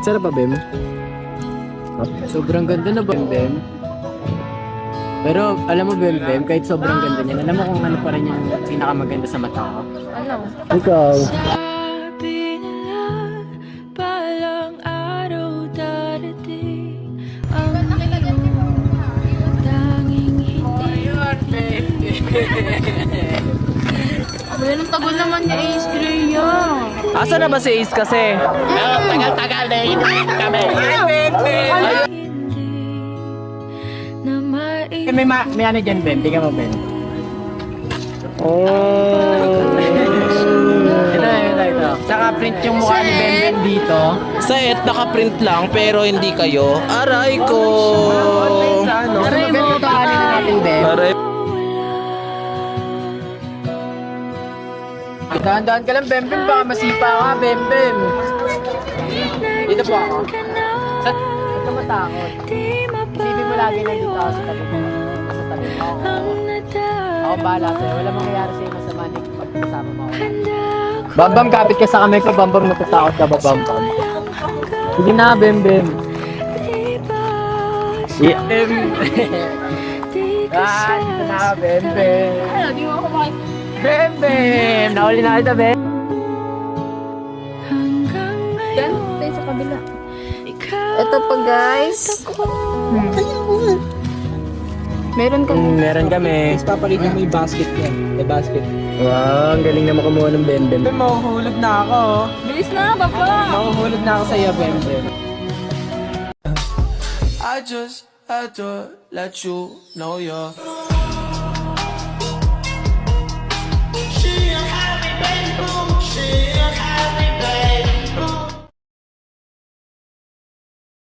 Sarap ba, Bem? Sobrang ganda na, Bem. Pero alam mo, Bem, kahit sobrang ganda niya, alam mo kung ano pa rin yung pinakamaganda sa mata ko? Ano? Ikaw. Sabi nila, palang araw darating ang iyong tanging hindi. Well, ang tagal naman ni Ace Drea. Asa na ba si Ace kasi? Tagal-tagal na yun kami. Na mai- May ano dyan, Ben? Tingnan mo, Ben. Oh. Ito. Tsaka print yung mukha ni Ben dito. Sa nakaprint lang pero hindi kayo. Aray ko! Aray mo, paano na natin, Ben? Aray. Dahan-dahan ka lang, Ben. Baka masipa ka, Ben. Dito po ako. Huwag ka matakot. Isipin mo lagi nandito ako sa tabi mo. Sa tabi mo ako. Ako bahala sa'yo. Wala mangyayari sa'yo masama na pag kasama mo ako. Bambam, kapit ka sa kamay ko. Bambam, natatakot ka ba, Bambam? Sige na, Bem. Yeah. Dito na, Bem. Ano, di mo ako makikita. Bem! Nauli na kita, Bem. Yan, tayo sa kabila. Ito pa, guys. Meron kami. Meron kami. Papalitan mo yung basket yan. The basket. Wow, ang galing na kumuha ng Bem. Mahuhulog na ako. Bilis na, baba. Mahuhulog na ako sa iyo, Bem. I just had to let you know you're